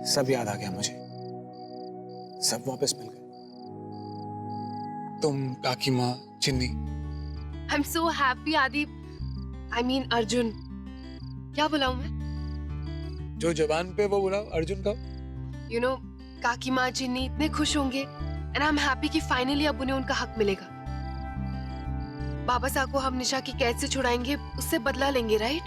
सब याद आ गया मुझे, सब वापस मिल गए। तुम, काकी माँ, चिन्नी। आई एम सो हैप्पी आदि। I mean Arjun. क्या बुलाऊं मैं? जो जबान पे वो बुलाओ, अर्जुन का। यू नो, काकी माँ चिन्नी इतने खुश होंगे एंड आई एम हैप्पी कि फाइनली अब उन्हें उनका हक मिलेगा। बाबा साहब को हम निशा की कैद से छुड़ाएंगे, उससे बदला लेंगे, राइट?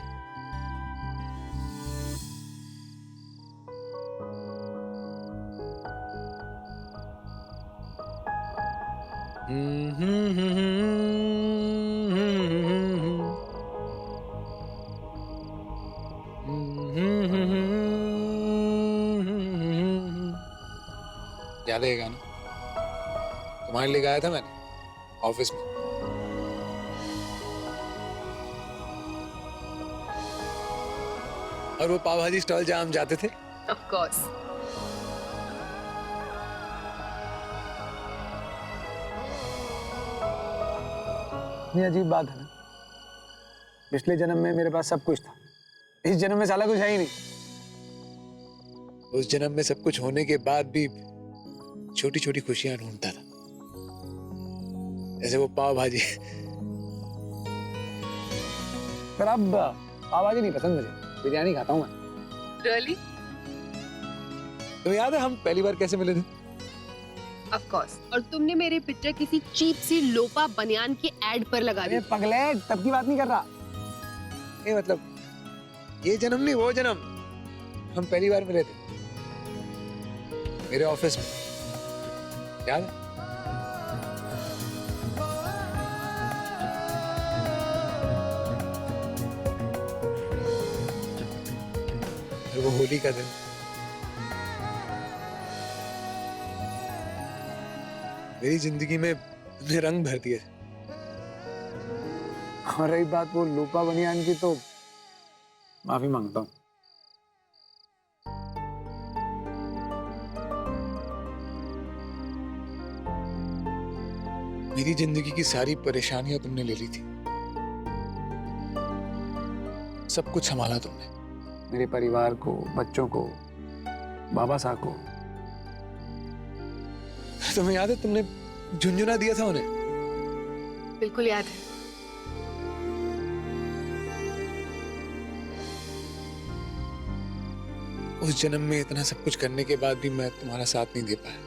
याद है ये गाना? तुम्हारे लिए गाया था मैंने ऑफिस में। और वो पाव भाजी स्टॉल जहां हम जाते थे। Of course. इतनी अजीब बात है ना, पिछले जन्म में मेरे पास सब कुछ था, इस जन्म में साला कुछ है ही नहीं। उस जन्म में सब कुछ होने के बाद भी छोटी छोटी खुशियां ढूंढता था, जैसे वो पाव भाजी। पर अब पाव भाजी नहीं पसंद मुझे, बिरयानी खाता हूँ मैं। रियली? तो याद है हम पहली बार कैसे मिले थे? Of course. और तुमने मेरे पिक्चर किसी चीप सी लोपा बनियान की एड पर लगा दी। अरे पगले, तब की बात नहीं कर रहा। ये मतलब ये जन्म नहीं, वो जन्म हम पहली बार मिले थे मेरे ऑफिस में, याद है? और वो होली का दिन, मेरी जिंदगी में तुमने रंग भर दिए। और रही बात वो लोपा बनियान की, तो माफी मांगता हूँ। मेरी जिंदगी की सारी परेशानियां तुमने ले ली थी, सब कुछ संभाला तुमने। मेरे परिवार को, बच्चों को, बाबा साहब को। तुम्हें याद है तुमने झुंझुना दिया था उन्हें? बिल्कुल याद है। उस जन्म में इतना सब कुछ करने के बाद भी मैं तुम्हारा साथ नहीं दे पाया।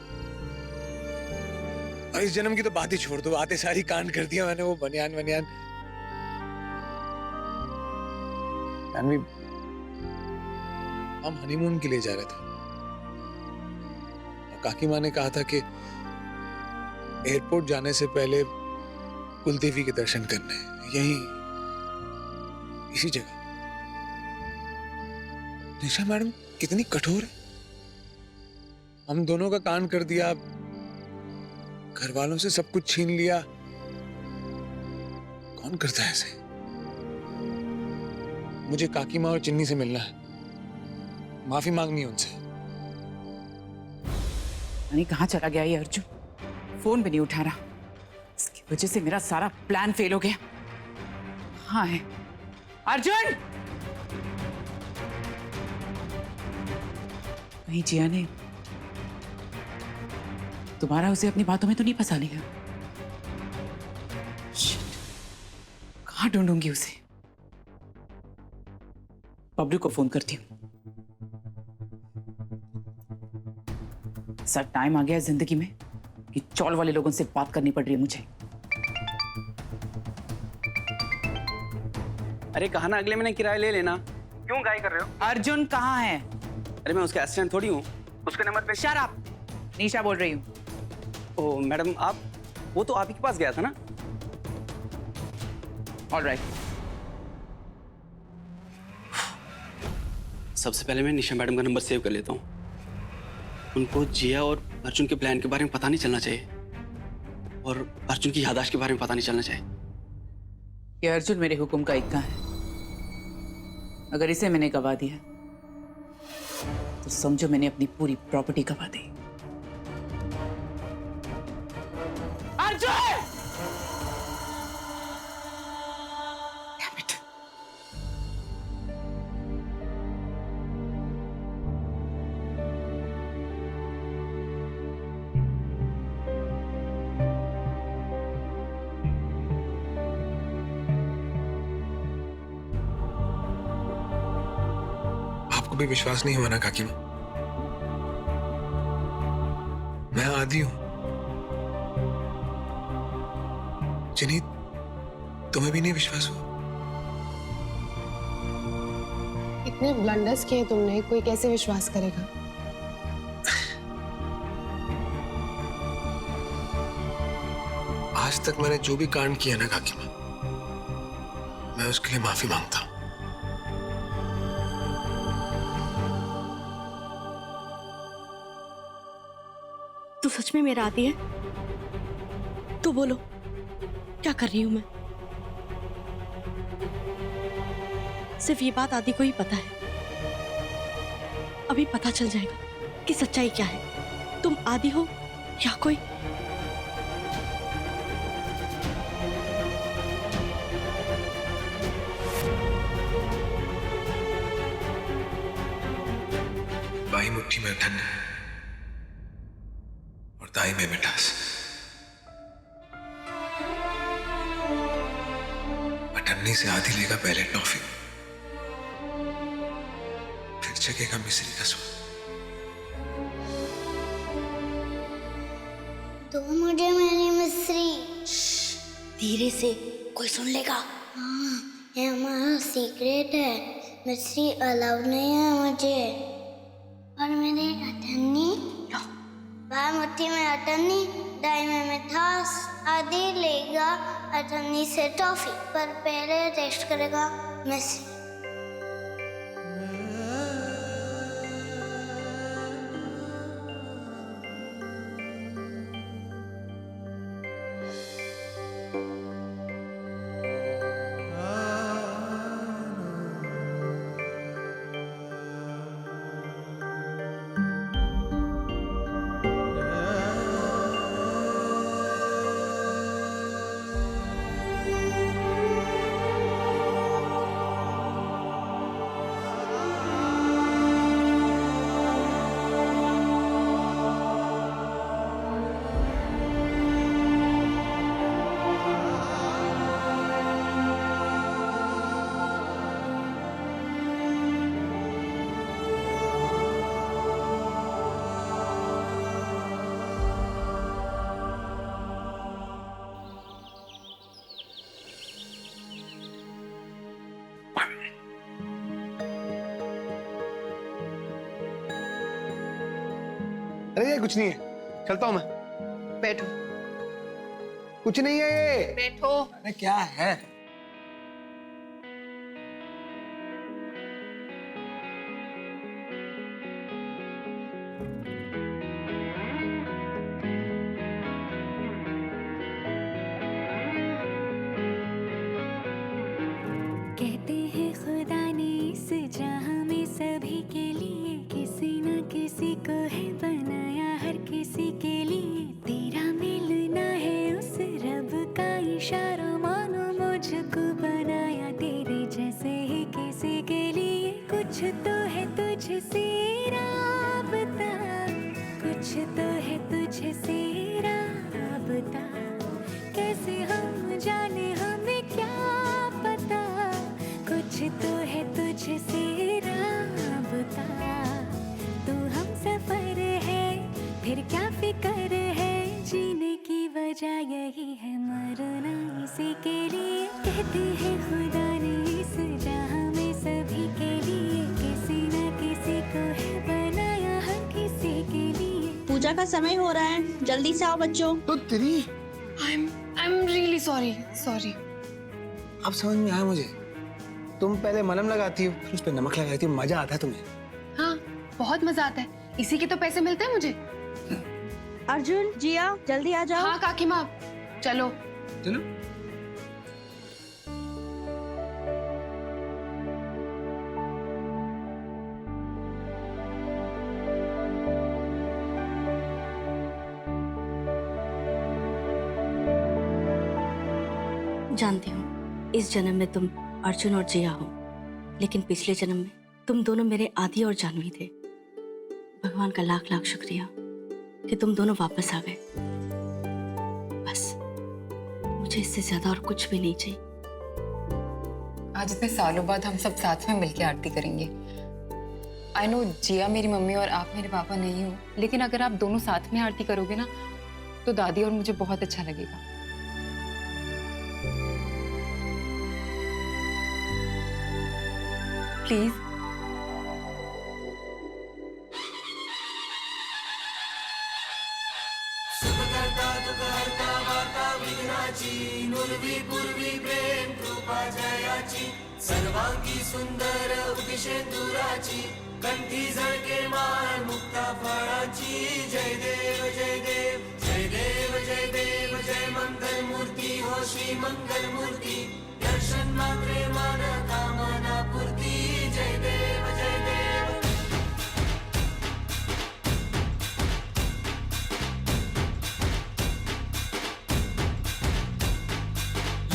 और इस जन्म की तो बात ही छोड़ दो, आते सारी कांड कर दिया मैंने, वो बनियान बनियान। जानवी, हम हनीमून के लिए जा रहे थे और काकी माँ ने कहा था कि एयरपोर्ट जाने से पहले कुलदेवी के दर्शन करने, यही इसी जगह। निशा मैडम कितनी कठोर है, हम दोनों का कांड कर दिया, घर वालों से सब कुछ छीन लिया। कौन करता है ऐसे? मुझे काकी माँ और चिन्नी से मिलना है, माफी मांगनी है उनसे। नहीं, कहाँ चला गया ये अर्जुन? फोन भी नहीं उठा रहा। इसकी वजह से मेरा सारा प्लान फेल हो गया। हाँ है अर्जुन। कहीं जिया ने दोबारा उसे अपनी बातों में तो नहीं फंसा लिया? Shit, कहाँ ढूंढूंगी उसे? बबलू को फोन करती हूँ। सर, टाइम आ गया है जिंदगी में कि चौल वाले लोगों से बात करनी पड़ रही है मुझे। अरे कहा ना अगले महीने किराया ले लेना, क्यों गाय कर रहे हो? अर्जुन कहाँ है? अरे मैं उसका असिस्टेंट थोड़ी हूँ, उसके नंबर पे। शट अप, निशा बोल रही हूँ। ओह मैडम, आप वो तो आप ही के पास गया था ना? ऑलराइट। सबसे पहले मैं निशा मैडम का नंबर सेव कर लेता हूँ। उनको जिया और अर्जुन के प्लान के बारे में पता नहीं चलना चाहिए, और अर्जुन की याददाश्त के बारे में पता नहीं चलना चाहिए। ये अर्जुन मेरे हुक्म का इक्का है। अगर इसे मैंने गवा दिया तो समझो मैंने अपनी पूरी प्रॉपर्टी गवा दी। अर्जुन! Damn it! भी विश्वास नहीं हुआ ना काकी माँ? मैं आदी हूं। जिन्हीं तुम्हें भी नहीं विश्वास हुआ? इतने ब्लंडर्स किए तुमने, कोई कैसे विश्वास करेगा? आज तक मैंने जो भी कांड किया ना काकी माँ, मैं उसके लिए माफी मांगता हूं। तू सच में मेरा आदी है? तू बोलो, क्या कर रही हूं मैं? सिर्फ ये बात आदि को ही पता है। अभी पता चल जाएगा कि सच्चाई क्या है। तुम आदि हो या कोई। बाई मुट्ठी में ठंड और दाई में मिठास। अठन्नी से आधी लेगा पहले टॉफी, फिर चखेगा मिश्री का स्वाद। तो मुझे मेरी मिश्री। धीरे से, कोई सुन लेगा। हाँ, ये हमारा सीक्रेट है। मिश्री अलाउड नहीं है मुझे। और मेरी अठन्नी, बाई मुट्ठी में अठन्नी, दाई में मिठास। आदि लेगा अठन्नी से टॉफी, पर पहले टेस्ट करेगा मिश्री। अरे ये कुछ नहीं है, चलता हूं मैं। बैठो। कुछ नहीं है ये। बैठो। अरे क्या है? कहते हैं खुदा ने इस जहां में सभी के लिए किसी न किसी को है बनाया, हर किसी के लिए तेरा मिलना है उस रब का इशारा, मानो मुझको बनाया तेरे जैसे ही किसी के लिए। कुछ तो है तुझसे राबता, कुछ तो है तुझसे राबता, कैसे हम जाने हमें क्या पता। कुछ तो है तुझसे राबता, तू हम सफर है, फिर क्या फिक्र है, जीने की वजह यही है, मरना इसी के लिए। कहते हैं खुदा ने इस जहां में सभी के लिए किसी न किसी को है बनाया, हर किसी के लिए। पूजा का समय हो रहा है, जल्दी से आओ बच्चों। तो तेरी I'm really sorry. अब समझ में आया मुझे। तुम पहले मलहम लगाती हो, फिर उस पर नमक लगाती हो, मजा आता है तुम्हें। हाँ, बहुत मजा आता है। इसी के तो पैसे मिलते हैं मुझे। अर्जुन, जिया, जल्दी आ जाओ। हाँ काकी माँ, चलो। चलो। जानती हूँ इस जन्म में तुम अर्जुन और जिया हो, लेकिन पिछले जन्म में तुम दोनों मेरे आदि और जानवी थे। भगवान का लाख लाख शुक्रिया कि तुम दोनों वापस आ गए। बस मुझे इससे ज्यादा और कुछ भी नहीं चाहिए। आज इतने सालों बाद हम सब साथ में मिलकर आरती करेंगे। आई नो जिया मेरी मम्मी और आप मेरे पापा नहीं हो, लेकिन अगर आप दोनों साथ में आरती करोगे ना तो दादी और मुझे बहुत अच्छा लगेगा। प्लीज। सर्वांगी सुंदर उदिशेंदुराची कंठी झळके माळ मुक्ता फळाची जय देव जय देव जय देव जय देव जय मंगल मूर्ती हो श्री मंगल मूर्ती दर्शन मात्रे मन कामना पूर्ती जय देव जय देव।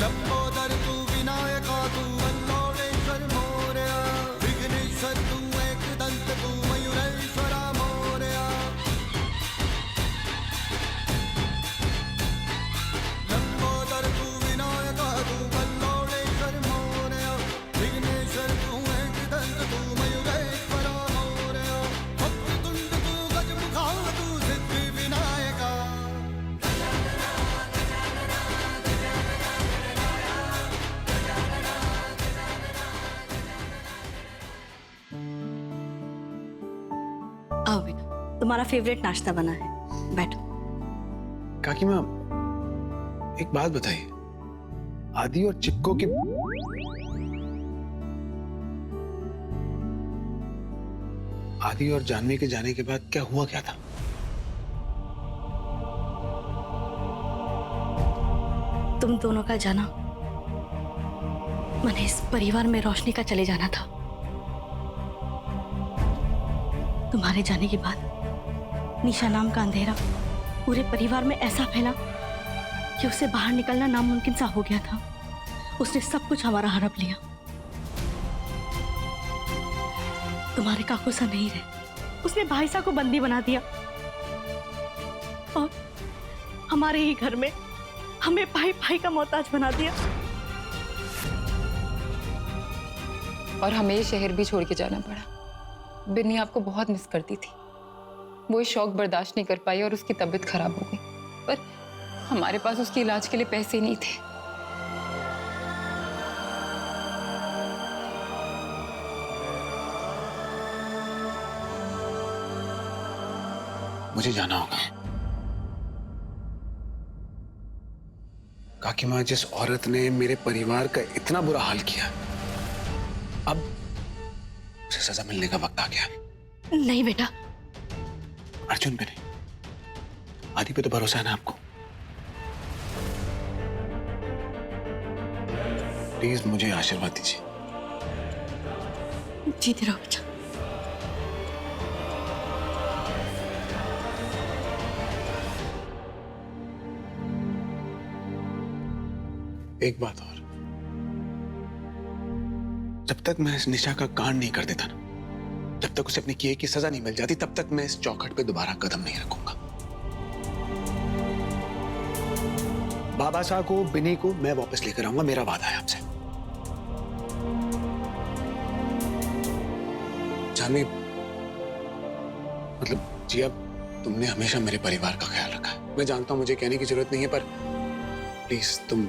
लंबोदर तू विनायका तू वल्लोळेश्वर मोरया विघ्नेश्वर तू एकदंत तू मयूरेश्वरा मोरया। लंबोदर तू विनायका तू वल्लोळेश्वर मोरया विघ्नेश्वर तू एकदंत तू मयूरेश्वरा मोरया। भक्ततुंड तू गजमुखा तू सिद्धि विनायका। आओ बेटा, तुम्हारा फेवरेट नाश्ता बना है, बैठो। काकी माँ, एक बात बताइए, आदि और चिक्को की आदि और जानवी के जाने के बाद क्या हुआ क्या था? तुम दोनों का जाना माने इस परिवार में रोशनी का चले जाना था। तुम्हारे जाने के बाद निशा नाम का अंधेरा पूरे परिवार में ऐसा फैला कि उसे बाहर निकलना नामुमकिन सा हो गया था। उसने सब कुछ हमारा हड़प लिया। तुम्हारे काकू सा नहीं रहे, उसने भाई सा को बंदी बना दिया और हमारे ही घर में हमें भाई भाई का मोहताज बना दिया। और हमें ये शहर भी छोड़ के जाना पड़ा। बिन्नी आपको बहुत मिस करती थी। वो ये शौक बर्दाश्त नहीं कर पाई और उसकी तबीयत खराब हो गई, पर हमारे पास उसके इलाज के लिए पैसे नहीं थे। मुझे जाना होगा। काकी माँ, जिस औरत ने मेरे परिवार का इतना बुरा हाल किया, अब उसे सजा मिलने का वक्त आ गया। नहीं बेटा, अर्जुन पे नहीं, आदि पे तो भरोसा है ना आपको? प्लीज मुझे आशीर्वाद दीजिए। जीते रहो बेटा। एक बात और, जब तक मैं इस निशा का कांड नहीं कर देता ना, जब तक उसे अपने किए की सजा नहीं मिल जाती, तब तक मैं इस चौखट पे दोबारा कदम नहीं रखूंगा। बाबा साहब को, बिनी को मैं वापस लेकर आऊंगा, मेरा वादा है आपसे। जानवी, मतलब जिया, तुमने हमेशा मेरे परिवार का ख्याल रखा है। मैं जानता हूं मुझे कहने की जरूरत नहीं है, पर प्लीज तुम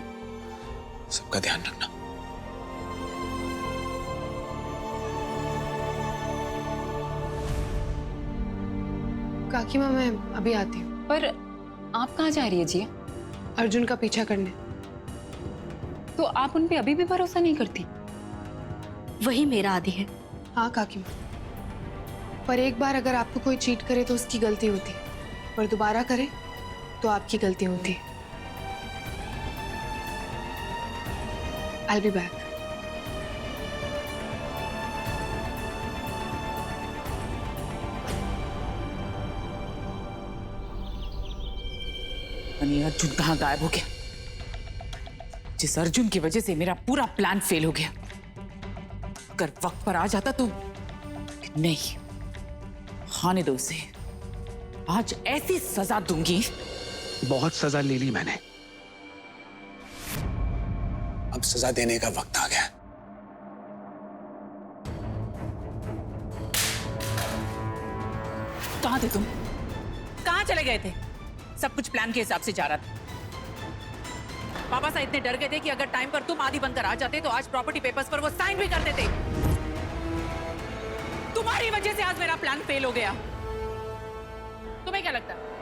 सबका ध्यान रखना। काकी माँ, मैं अभी आती हूँ। पर आप कहाँ जा रही है जिया? अर्जुन का पीछा करने। तो आप उन पे अभी भी भरोसा नहीं करती? वही मेरा आदि है। हाँ काकी माँ, पर एक बार अगर आपको कोई चीट करे तो उसकी गलती होती है, पर दोबारा करे तो आपकी गलती होती है। I'll be back. अर्जुन कहाँ गायब हो गया? जिस अर्जुन की वजह से मेरा पूरा प्लान फेल हो गया। अगर वक्त पर आ जाता तो नहीं, आने दो उसे। आज ऐसी सजा दूंगी। बहुत सजा ले ली मैंने, अब सजा देने का वक्त आ गया। कहाँ थे तुम? कहाँ चले गए थे? सब कुछ प्लान के हिसाब से जा रहा था। पापा साहब इतने डर गए थे कि अगर टाइम पर तुम आदि बनकर आ जाते तो आज प्रॉपर्टी पेपर्स पर वो साइन भी कर देते। तुम्हारी वजह से आज मेरा प्लान फेल हो गया। तुम्हें क्या लगता है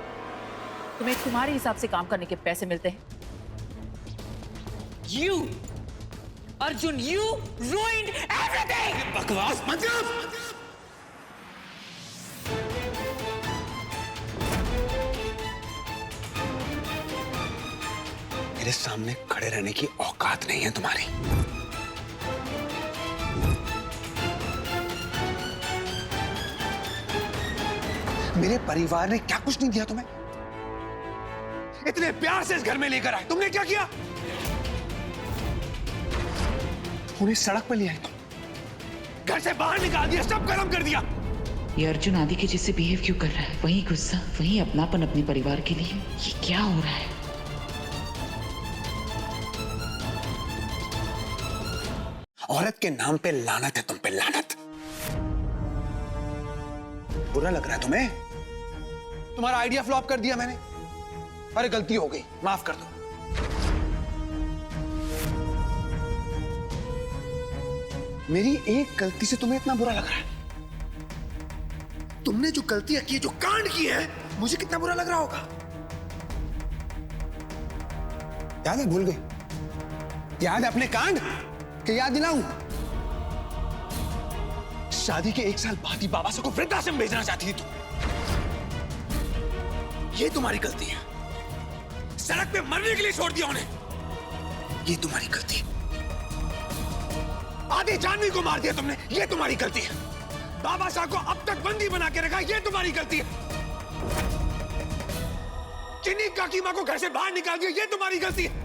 तुम्हें तुम्हारे हिसाब से काम करने के पैसे मिलते हैं? You, Arjun, you ruined everything! बकवास मत कर। मेरे सामने खड़े रहने की औकात नहीं है तुम्हारी। मेरे परिवार ने क्या कुछ नहीं दिया तुम्हें? इतने प्यार से इस घर में लेकर आए, तुमने क्या किया? उन्हें सड़क पर ले आए, तुम घर से बाहर निकाल दिया, सब खत्म कर दिया। ये अर्जुन आदि के जैसे बिहेव क्यों कर रहा है? वही गुस्सा, वही अपनापन अपने परिवार के लिए। ये क्या हो रहा है? औरत के नाम पे लानत है, तुम पे लानत। बुरा लग रहा है तुम्हें? तुम्हारा आइडिया फ्लॉप कर दिया मैंने। अरे गलती हो गई, माफ कर दो। मेरी एक गलती से तुम्हें इतना बुरा लग रहा है? तुमने जो गलतियां की, जो कांड किए हैं, मुझे कितना बुरा लग रहा होगा? याद है? भूल गई? याद है अपने कांड कि याद दिलाऊं? शादी के 1 साल बाद ही बाबा से को वृद्धाश्रम भेजना चाहती थी तुम। ये तुम्हारी गलती है। सड़क पे मरने के लिए छोड़ दिया उन्हें, ये तुम्हारी गलती है। आधी जानवी को मार दिया तुमने, ये तुम्हारी गलती है। बाबा साहब को अब तक बंदी बना के रखा, ये तुम्हारी गलती है। चिन्नी काकी मां को घर से बाहर निकाल दिया, ये तुम्हारी गलती है।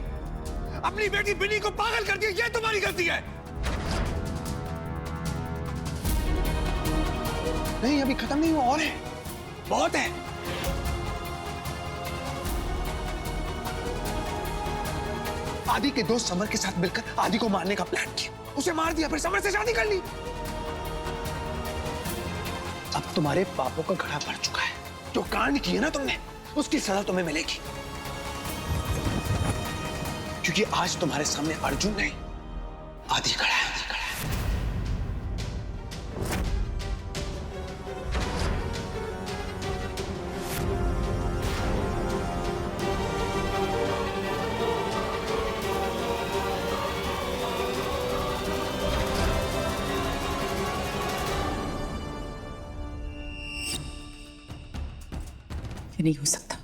अपनी बेटी बिनी को पागल कर दिया, ये तुम्हारी गलती है। नहीं, अभी खत्म नहीं हुआ, और है, बहुत है। आदि के दोस्त समर के साथ मिलकर आदि को मारने का प्लान किया, उसे मार दिया, फिर समर से शादी कर ली। अब तुम्हारे पापों का घड़ा भर चुका है। जो कांड किए ना तुमने, उसकी सजा तुम्हें मिलेगी। क्योंकि आज तुम्हारे सामने अर्जुन नहीं, आदि खड़ा है। ये नहीं हो सकता।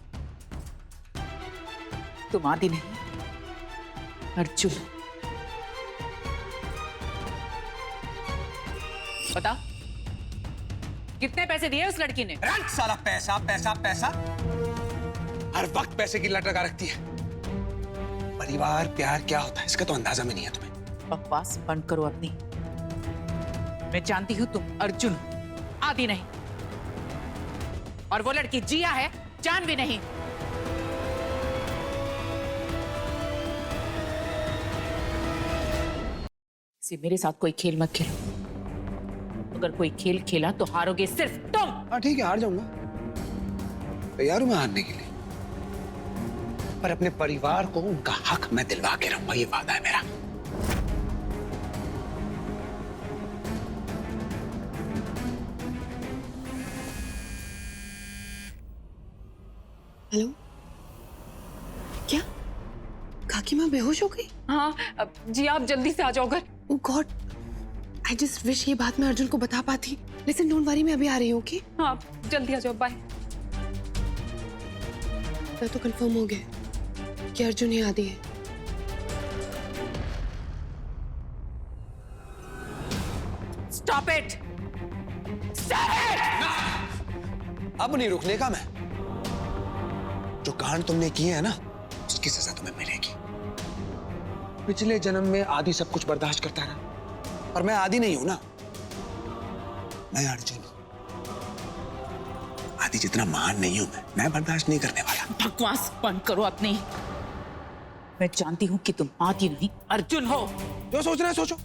तुम आदि नहीं, अर्जुन। बता, कितने पैसे दिए उस लड़की ने? रट साला, पैसा पैसा पैसा। हर वक्त पैसे की लट लगा रखती है। परिवार प्यार क्या होता है इसका तो अंदाजा में नहीं है तुम्हें। बकवास बंद करो अपनी। मैं जानती हूं तुम अर्जुन, आदि नहीं। और वो लड़की जिया है, जानवी नहीं। से मेरे साथ कोई खेल मत खेलो। अगर कोई खेल खेला तो हारोगे सिर्फ तुम। हाँ ठीक है, हार जाऊंगा, तैयार हूं मैं हारने के लिए। पर अपने परिवार को उनका हक मैं दिलवा के रहूंगा, ये वादा है मेरा। हेलो, क्या काकी माँ बेहोश हो गई? हाँ जी, आप जल्दी से आ जाओ घर। ओह गॉड, आई जस्ट विश ये बात मैं अर्जुन को बता पाती। लिसन, डोंट वरी, मैं अभी आ रही हूँ। ओके, हाँ जल्दी आ जाओ, बाय। मैं तो कंफर्म हो गया कि अर्जुन ही आदि है। Stop it, stop it. अब नहीं रुकने का मैं। जो कांड तुमने किए है ना, उसकी सजा तुम्हें मिलेगी। पिछले जन्म में आदि सब कुछ बर्दाश्त करता रहा, और मैं आदि नहीं हूं ना, मैं अर्जुन हूं। आदि जितना महान नहीं हूं मैं बर्दाश्त नहीं करने वाला। बकवास बंद करो अपनी। मैं जानती हूं कि तुम आदि नहीं अर्जुन हो। जो सोचना है सोचो।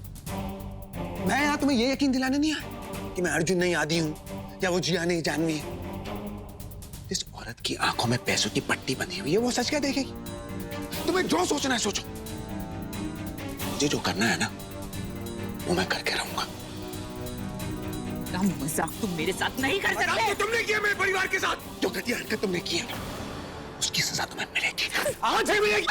मैं यहां तुम्हें ये यकीन दिलाने नहीं आया कि मैं अर्जुन नहीं आदि हूं, या वो जिया नहीं जानवी है। औरत की आंखों में पैसों की पट्टी बंधी हुई है, वो सच क्या देखेगी? तुम्हें जो सोचना है सोचो। मुझे जो करना है ना वो मैं करके रहूंगा। मजाक तुम मेरे साथ नहीं कर सकते। तो तुमने किया मेरे परिवार के साथ, जो घटिया हरकत तुमने की है उसकी सजा तुम्हें मिलेगी। आज ही मिलेगी।